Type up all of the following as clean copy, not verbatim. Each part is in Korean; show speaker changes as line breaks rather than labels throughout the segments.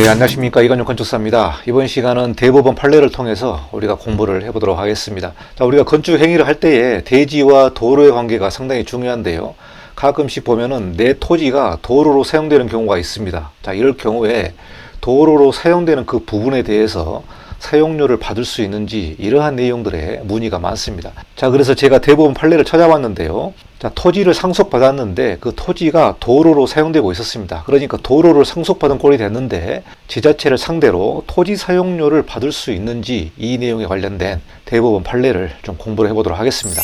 네, 안녕하십니까. 이건용 건축사입니다. 이번 시간은 대법원 판례를 통해서 우리가 공부를 해보도록 하겠습니다. 자, 우리가 건축 행위를 할 때에 대지와 도로의 관계가 상당히 중요한데요. 가끔씩 보면은 내 토지가 도로로 사용되는 경우가 있습니다. 자, 이럴 경우에 도로로 사용되는 그 부분에 대해서 사용료를 받을 수 있는지 이러한 내용들의 문의가 많습니다. 자, 그래서 제가 대법원 판례를 찾아봤는데요. 자, 토지를 상속받았는데 그 토지가 도로로 사용되고 있었습니다. 그러니까 도로를 상속받은 꼴이 됐는데 지자체를 상대로 토지 사용료를 받을 수 있는지 이 내용에 관련된 대법원 판례를 좀 공부를 해보도록 하겠습니다.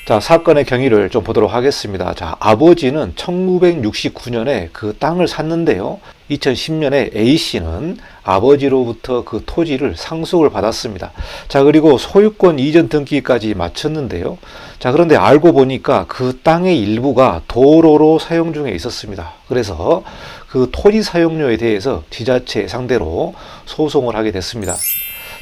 자, 사건의 경위를 좀 보도록 하겠습니다. 자, 아버지는 1969년에 그 땅을 샀는데요. 2010년에 A씨는 아버지로부터 그 토지를 상속을 받았습니다. 자, 그리고 소유권 이전 등기까지 마쳤는데요. 자, 그런데 알고 보니까 그 땅의 일부가 도로로 사용 중에 있었습니다. 그래서 그 토지 사용료에 대해서 지자체 상대로 소송을 하게 됐습니다.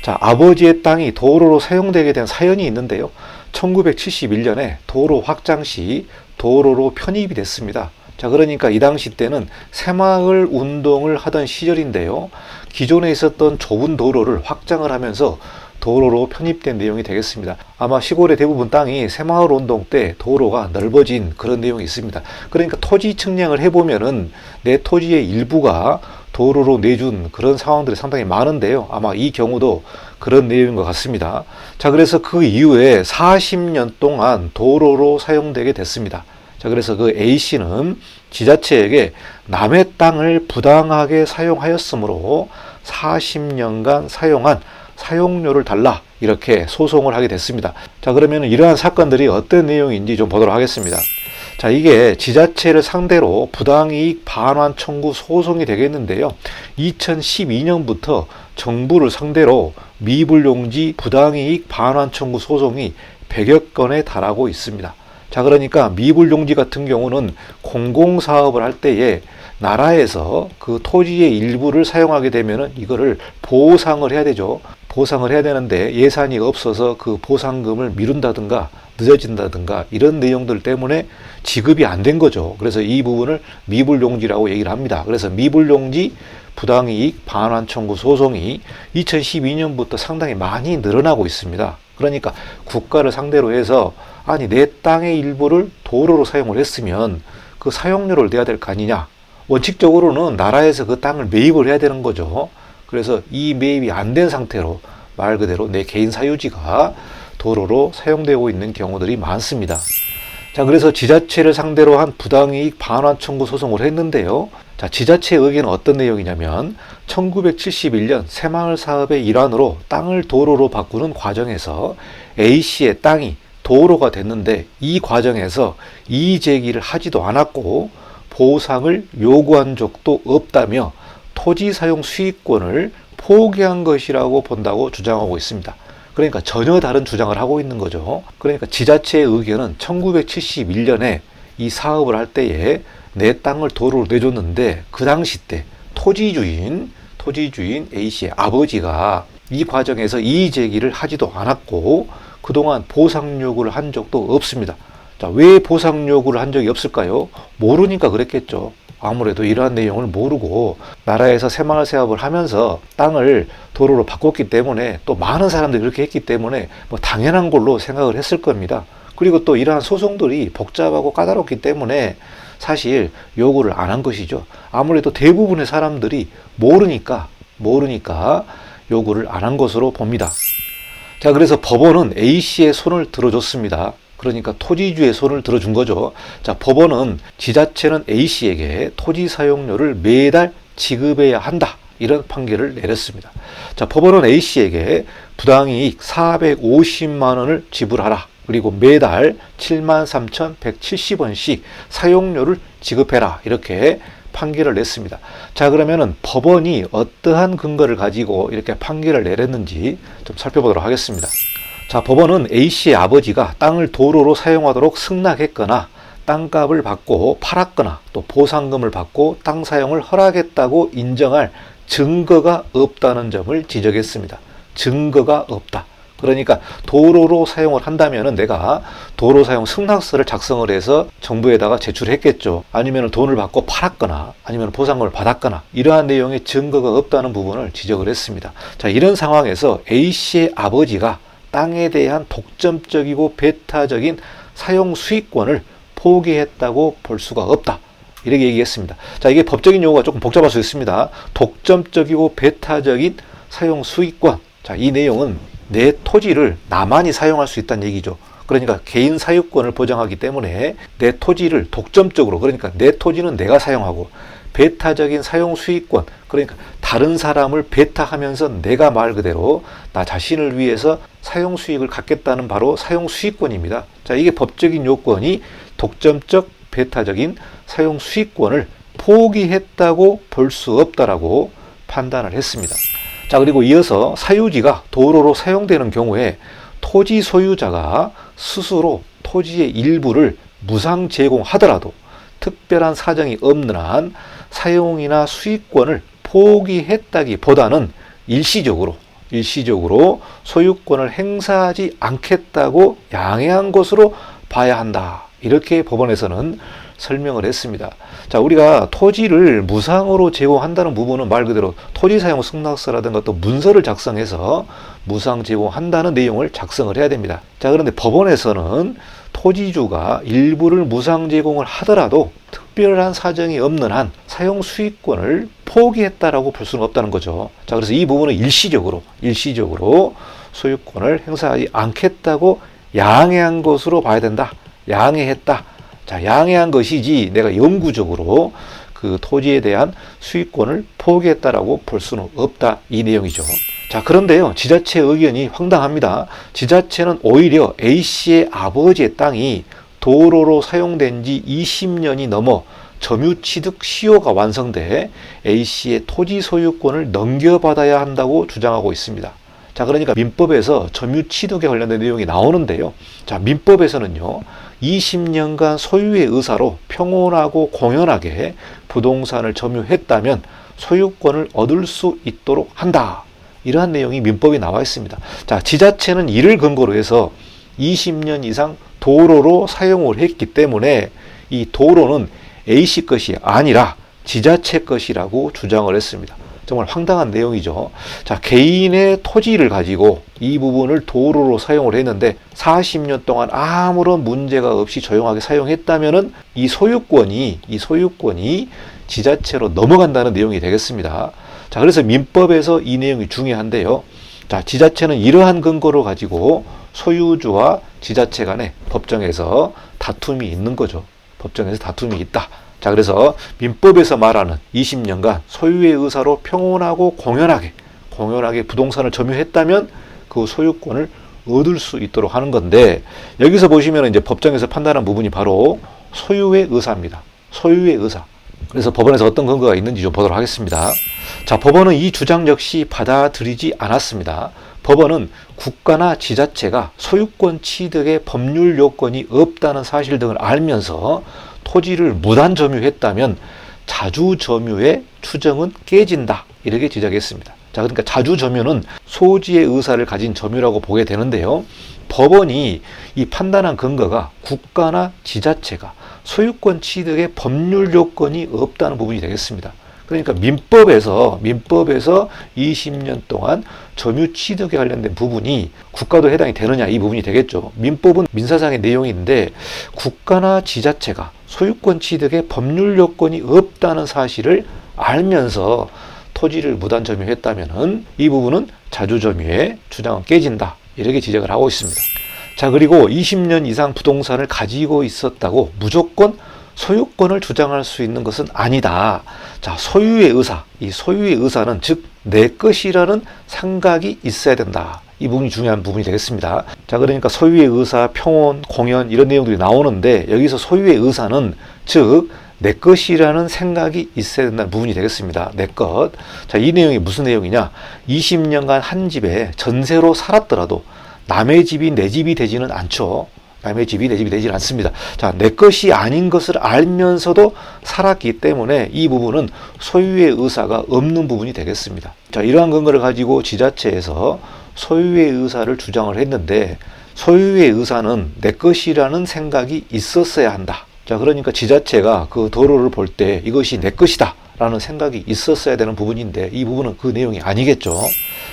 자, 아버지의 땅이 도로로 사용되게 된 사연이 있는데요. 1971년에 도로 확장 시 도로로 편입이 됐습니다. 자, 그러니까 이 당시 때는 새마을 운동을 하던 시절인데요. 기존에 있었던 좁은 도로를 확장을 하면서 도로로 편입된 내용이 되겠습니다. 아마 시골의 대부분 땅이 새마을 운동 때 도로가 넓어진 그런 내용이 있습니다. 그러니까 토지 측량을 해보면은 내 토지의 일부가 도로로 내준 그런 상황들이 상당히 많은데요. 아마 이 경우도 그런 내용인 것 같습니다. 자, 그래서 그 이후에 40년 동안 도로로 사용되게 됐습니다. 자, 그래서 그 A씨는 지자체에게 남의 땅을 부당하게 사용하였으므로 40년간 사용한 사용료를 달라 이렇게 소송을 하게 됐습니다. 자, 그러면 이러한 사건들이 어떤 내용인지 좀 보도록 하겠습니다. 자, 이게 지자체를 상대로 부당이익 반환 청구 소송이 되겠는데요. 2012년부터 정부를 상대로 미불용지 부당이익 반환 청구 소송이 100여 건에 달하고 있습니다. 자, 그러니까 미불용지 같은 경우는 공공사업을 할 때에 나라에서 그 토지의 일부를 사용하게 되면은 이거를 보상을 해야 되죠. 보상을 해야 되는데 예산이 없어서 그 보상금을 미룬다든가 늦어진다든가 이런 내용들 때문에 지급이 안 된 거죠. 그래서 이 부분을 미불용지라고 얘기를 합니다. 그래서 미불용지 부당이익 반환 청구 소송이 2012년부터 상당히 많이 늘어나고 있습니다. 그러니까 국가를 상대로 해서 아니 내 땅의 일부를 도로로 사용을 했으면 그 사용료를 내야 될 거 아니냐. 원칙적으로는 나라에서 그 땅을 매입을 해야 되는 거죠. 그래서 이 매입이 안 된 상태로 말 그대로 내 개인 사유지가 도로로 사용되고 있는 경우들이 많습니다. 자, 그래서 지자체를 상대로 한 부당이익 반환 청구 소송을 했는데요. 자, 지자체의 의견은 어떤 내용이냐면 1971년 새마을 사업의 일환으로 땅을 도로로 바꾸는 과정에서 A씨의 땅이 도로가 됐는데 이 과정에서 이의 제기를 하지도 않았고 보상을 요구한 적도 없다며 토지 사용 수익권을 포기한 것이라고 본다고 주장하고 있습니다. 그러니까 전혀 다른 주장을 하고 있는 거죠. 그러니까 지자체의 의견은 1971년에 이 사업을 할 때에 내 땅을 도로로 내줬는데 그 당시 때 토지주인 A씨의 아버지가 이 과정에서 이의 제기를 하지도 않았고 그동안 보상 요구를 한 적도 없습니다. 자, 왜 보상 요구를 한 적이 없을까요? 모르니까 그랬겠죠. 아무래도 이러한 내용을 모르고 나라에서 새마을 사업을 하면서 땅을 도로로 바꿨기 때문에 또 많은 사람들이 그렇게 했기 때문에 뭐 당연한 걸로 생각을 했을 겁니다. 그리고 또 이러한 소송들이 복잡하고 까다롭기 때문에 사실 요구를 안 한 것이죠. 아무래도 대부분의 사람들이 모르니까 요구를 안 한 것으로 봅니다. 자, 그래서 법원은 A씨의 손을 들어줬습니다. 그러니까 토지주의 손을 들어준 거죠. 자, 법원은 지자체는 A씨에게 토지 사용료를 매달 지급해야 한다. 이런 판결을 내렸습니다. 자, 법원은 A씨에게 부당이익 450만 원을 지불하라. 그리고 매달 73,170원씩 사용료를 지급해라. 이렇게 판결을 냈습니다. 자, 그러면은 법원이 어떠한 근거를 가지고 이렇게 판결을 내렸는지 좀 살펴보도록 하겠습니다. 자, 법원은 A씨의 아버지가 땅을 도로로 사용하도록 승낙했거나 땅값을 받고 팔았거나 또 보상금을 받고 땅 사용을 허락했다고 인정할 증거가 없다는 점을 지적했습니다. 증거가 없다. 그러니까 도로로 사용을 한다면은 내가 도로 사용 승낙서를 작성을 해서 정부에다가 제출했겠죠. 아니면 돈을 받고 팔았거나 아니면 보상금을 받았거나 이러한 내용의 증거가 없다는 부분을 지적을 했습니다. 자, 이런 상황에서 A씨의 아버지가 땅에 대한 독점적이고 배타적인 사용 수익권을 포기했다고 볼 수가 없다. 이렇게 얘기했습니다. 자, 이게 법적인 용어가 조금 복잡할 수 있습니다. 독점적이고 배타적인 사용 수익권. 자, 이 내용은 내 토지를 나만이 사용할 수 있다는 얘기죠. 그러니까 개인 사유권을 보장하기 때문에 내 토지를 독점적으로, 그러니까 내 토지는 내가 사용하고, 배타적인 사용 수익권, 그러니까 다른 사람을 배타하면서 내가 말 그대로 나 자신을 위해서 사용 수익을 갖겠다는 바로 사용 수익권입니다. 자, 이게 법적인 요건이 독점적 배타적인 사용 수익권을 포기했다고 볼 수 없다라고 판단을 했습니다. 자, 그리고 이어서 사유지가 도로로 사용되는 경우에 토지 소유자가 스스로 토지의 일부를 무상 제공하더라도 특별한 사정이 없는 한 사용이나 수익권을 포기했다기보다는 일시적으로 소유권을 행사하지 않겠다고 양해한 것으로 봐야 한다. 이렇게 법원에서는 설명을 했습니다. 자, 우리가 토지를 무상으로 제공한다는 부분은 말 그대로 토지 사용 승낙서라든가 또 문서를 작성해서 무상 제공한다는 내용을 작성을 해야 됩니다. 자, 그런데 법원에서는 토지주가 일부를 무상 제공을 하더라도 특별한 사정이 없는 한 사용 수익권을 포기했다라고 볼 수는 없다는 거죠. 자, 그래서 이 부분은 일시적으로 소유권을 행사하지 않겠다고 양해한 것으로 봐야 된다. 양해했다. 자, 양해한 것이지 내가 영구적으로 그 토지에 대한 수익권을 포기했다라고 볼 수는 없다. 이 내용이죠. 자, 그런데요, 지자체 의견이 황당합니다. 지자체는 오히려 A씨의 아버지의 땅이 도로로 사용된 지 20년이 넘어 점유취득 시효가 완성돼 A씨의 토지 소유권을 넘겨받아야 한다고 주장하고 있습니다. 자, 그러니까 민법에서 점유취득에 관련된 내용이 나오는데요. 자, 민법에서는요, 20년간 소유의 의사로 평온하고 공연하게 부동산을 점유했다면 소유권을 얻을 수 있도록 한다. 이러한 내용이 민법에 나와 있습니다. 자, 지자체는 이를 근거로 해서 20년 이상 도로로 사용을 했기 때문에 이 도로는 A씨 것이 아니라 지자체 것이라고 주장을 했습니다. 정말 황당한 내용이죠. 자, 개인의 토지를 가지고 이 부분을 도로로 사용을 했는데 40년 동안 아무런 문제가 없이 조용하게 사용했다면은 이 소유권이 지자체로 넘어간다는 내용이 되겠습니다. 자, 그래서 민법에서 이 내용이 중요한데요. 자, 지자체는 이러한 근거로 가지고 소유주와 지자체 간에 법정에서 다툼이 있는 거죠. 법정에서 다툼이 있다. 자, 그래서 민법에서 말하는 20년간 소유의 의사로 평온하고 공연하게 부동산을 점유했다면 그 소유권을 얻을 수 있도록 하는 건데, 여기서 보시면 이제 법정에서 판단한 부분이 바로 소유의 의사입니다. 소유의 의사. 그래서 법원에서 어떤 근거가 있는지 좀 보도록 하겠습니다. 자, 법원은 이 주장 역시 받아들이지 않았습니다. 법원은 국가나 지자체가 소유권 취득의 법률 요건이 없다는 사실 등을 알면서 토지를 무단 점유했다면 자주 점유의 추정은 깨진다. 이렇게 지적했습니다. 자, 그러니까 자주 점유는 소지의 의사를 가진 점유라고 보게 되는데요. 법원이 이 판단한 근거가 국가나 지자체가 소유권 취득의 법률 요건이 없다는 부분이 되겠습니다. 그러니까 민법에서 20년 동안 점유 취득에 관련된 부분이 국가도 해당이 되느냐, 이 부분이 되겠죠. 민법은 민사상의 내용인데 국가나 지자체가 소유권 취득의 법률 요건이 없다는 사실을 알면서 토지를 무단 점유했다면은 이 부분은 자주 점유의 주장은 깨진다. 이렇게 지적을 하고 있습니다. 자, 그리고 20년 이상 부동산을 가지고 있었다고 무조건 소유권을 주장할 수 있는 것은 아니다. 자, 소유의 의사, 이 소유의 의사는 즉 내 것이라는 생각이 있어야 된다. 이 부분이 중요한 부분이 되겠습니다. 자, 그러니까 소유의 의사, 평온, 공연 이런 내용들이 나오는데 여기서 소유의 의사는 즉 내 것이라는 생각이 있어야 된다는 부분이 되겠습니다. 내 것. 자, 이 내용이 무슨 내용이냐? 20년간 한 집에 전세로 살았더라도 남의 집이 내 집이 되지는 않죠. 남의 집이 내 집이 되지 않습니다. 자, 내 것이 아닌 것을 알면서도 살았기 때문에 이 부분은 소유의 의사가 없는 부분이 되겠습니다. 자, 이러한 근거를 가지고 지자체에서 소유의 의사를 주장을 했는데 소유의 의사는 내 것이라는 생각이 있었어야 한다. 자, 그러니까 지자체가 그 도로를 볼 때 이것이 내 것이다 라는 생각이 있었어야 되는 부분인데 이 부분은 그 내용이 아니겠죠.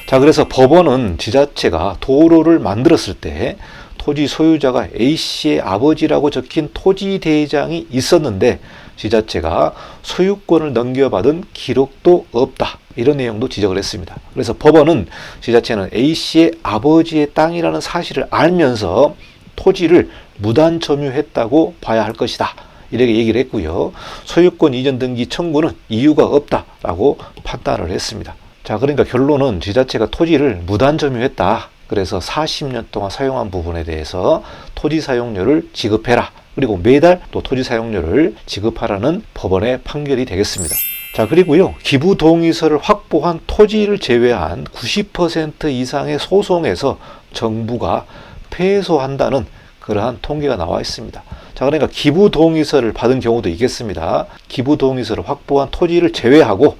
자, 그래서 법원은 지자체가 도로를 만들었을 때 토지 소유자가 A씨의 아버지라고 적힌 토지 대장이 있었는데 지자체가 소유권을 넘겨받은 기록도 없다. 이런 내용도 지적을 했습니다. 그래서 법원은 지자체는 A씨의 아버지의 땅이라는 사실을 알면서 토지를 무단 점유했다고 봐야 할 것이다. 이렇게 얘기를 했고요. 소유권 이전 등기 청구는 이유가 없다라고 판단을 했습니다. 자, 그러니까 결론은 지자체가 토지를 무단 점유했다. 그래서 40년 동안 사용한 부분에 대해서 토지 사용료를 지급해라. 그리고 매달 또 토지 사용료를 지급하라는 법원의 판결이 되겠습니다. 자, 그리고요, 기부 동의서를 확보한 토지를 제외한 90% 이상의 소송에서 정부가 패소한다는 그러한 통계가 나와 있습니다. 자, 그러니까 기부 동의서를 받은 경우도 있겠습니다. 기부 동의서를 확보한 토지를 제외하고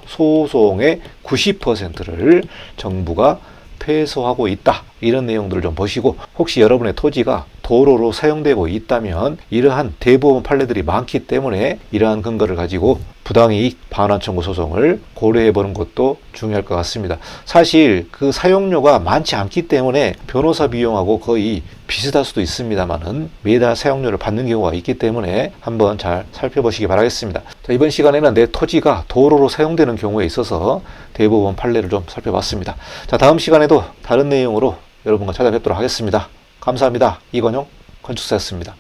소송의 90%를 정부가 패소하고 있다. 이런 내용들을 좀 보시고 혹시 여러분의 토지가 도로로 사용되고 있다면 이러한 대법원 판례들이 많기 때문에 이러한 근거를 가지고 부당이익 반환 청구 소송을 고려해 보는 것도 중요할 것 같습니다. 사실 그 사용료가 많지 않기 때문에 변호사 비용하고 거의 비슷할 수도 있습니다만은 매달 사용료를 받는 경우가 있기 때문에 한번 잘 살펴보시기 바라겠습니다. 자, 이번 시간에는 내 토지가 도로로 사용되는 경우에 있어서 대법원 판례를 좀 살펴봤습니다. 자, 다음 시간에도 다른 내용으로 여러분과 찾아뵙도록 하겠습니다. 감사합니다. 이건용 건축사였습니다.